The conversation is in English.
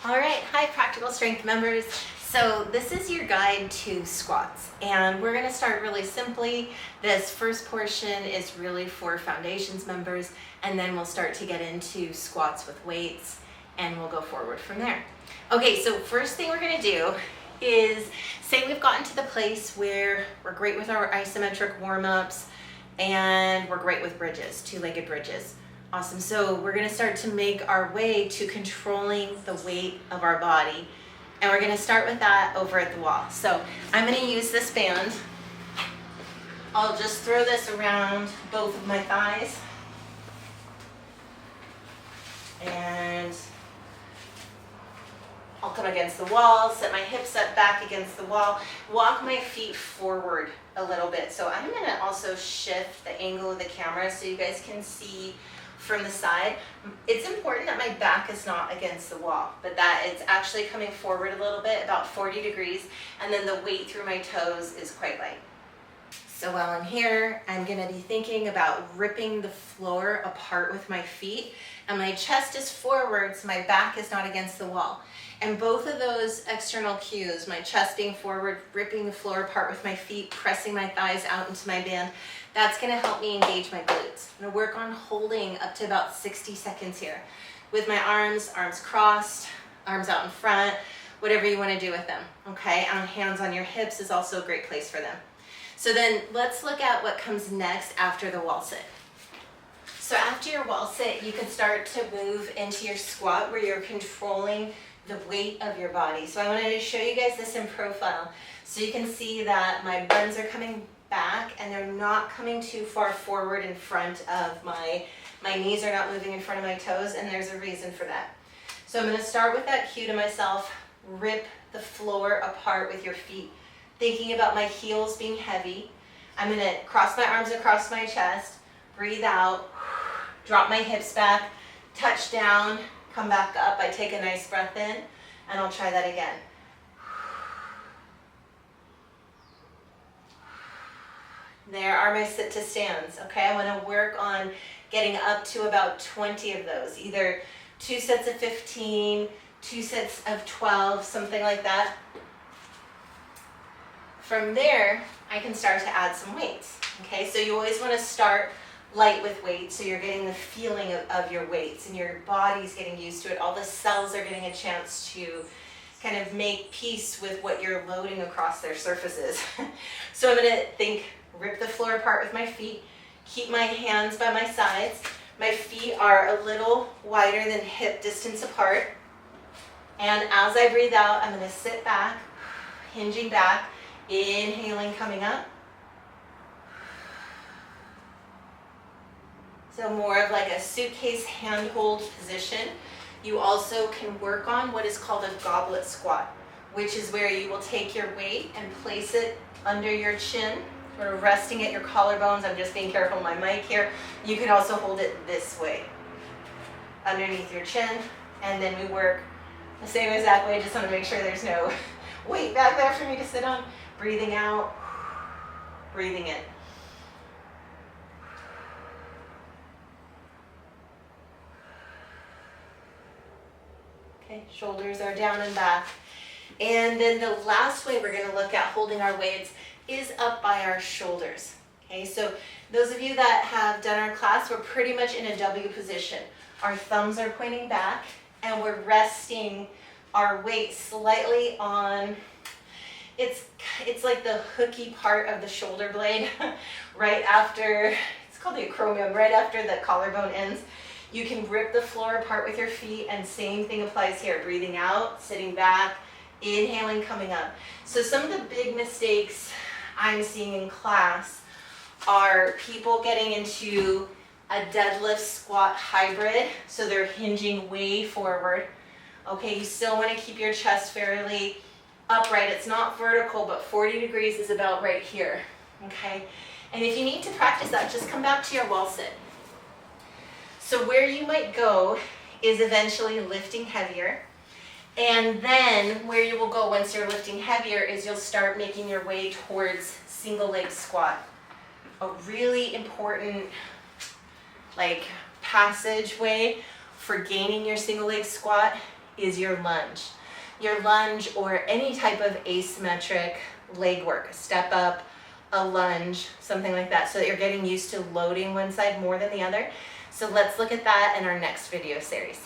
All right, hi Practical Strength members. So this is your guide to squats, and we're gonna start really simply. This first portion is really for foundations members, and then we'll start to get into squats with weights, and we'll go forward from there. Okay, so first thing we're gonna do is say we've gotten to the place where we're great with our isometric warm-ups, and we're great with bridges, two-legged bridges. Awesome, so we're gonna start to make our way to controlling the weight of our body. And we're gonna start with that over at the wall. So I'm gonna use this band. I'll just throw this around both of my thighs. And I'll come against the wall, set my hips up back against the wall, walk my feet forward a little bit. So I'm gonna also shift the angle of the camera so you guys can see from the side. It's important that my back is not against the wall, but that it's actually coming forward a little bit, about 40 degrees, and then the weight through my toes is quite light. So while I'm here, I'm gonna be thinking about ripping the floor apart with my feet, and my chest is forward, so my back is not against the wall. And both of those external cues, my chest being forward, ripping the floor apart with my feet, pressing my thighs out into my band, that's gonna help me engage my glutes. I'm gonna work on holding up to about 60 seconds here. With my arms crossed, arms out in front, whatever you wanna do with them, okay? And hands on your hips is also a great place for them. So then let's look at what comes next after the wall sit. So after your wall sit, you can start to move into your squat where you're controlling the weight of your body. So I wanted to show you guys this in profile. So you can see that my buns are coming back and they're not coming too far forward in front of my knees are not moving in front of my toes, and there's a reason for that. So I'm gonna start with that cue to myself, rip the floor apart with your feet, thinking about my heels being heavy. I'm gonna cross my arms across my chest, breathe out, drop my hips back, touch down, come back up. I take a nice breath in, and I'll try that again. There are my sit to stands, okay? I wanna work on getting up to about 20 of those, either 2 sets of 15, 2 sets of 12, something like that. From there, I can start to add some weights, okay? So you always wanna start light with weight, so you're getting the feeling of your weights and your body's getting used to it. All the cells are getting a chance to kind of make peace with what you're loading across their surfaces. So I'm gonna rip the floor apart with my feet, keep my hands by my sides. My feet are a little wider than hip distance apart. And as I breathe out, I'm gonna sit back, hinging back, inhaling, coming up. So more of like a suitcase handhold position. You also can work on what is called a goblet squat, which is where you will take your weight and place it under your chin, sort of resting at your collarbones. I'm just being careful with my mic here. You can also hold it this way, underneath your chin, and then we work the same exact way. Just want to make sure there's no weight back there for me to sit on. Breathing out, breathing in. Okay, shoulders are down and back. And then the last way we're gonna look at holding our weights is up by our shoulders. Okay, so those of you that have done our class, we're pretty much in a W position. Our thumbs are pointing back and we're resting our weight slightly on, it's like the hooky part of the shoulder blade right after, it's called the acromion, right after the collarbone ends. You can rip the floor apart with your feet, and same thing applies here. Breathing out, sitting back, inhaling, coming up. So some of the big mistakes I'm seeing in class are people getting into a deadlift squat hybrid, so they're hinging way forward. Okay, you still want to keep your chest fairly upright. It's not vertical, but 40 degrees is about right here. Okay, and if you need to practice that, just come back to your wall sit. So where you might go is eventually lifting heavier. And then where you will go once you're lifting heavier is you'll start making your way towards single leg squat. A really important passageway for gaining your single leg squat is your lunge. Your lunge or any type of asymmetric leg work, a step up, a lunge, something like that, so that you're getting used to loading one side more than the other. So let's look at that in our next video series.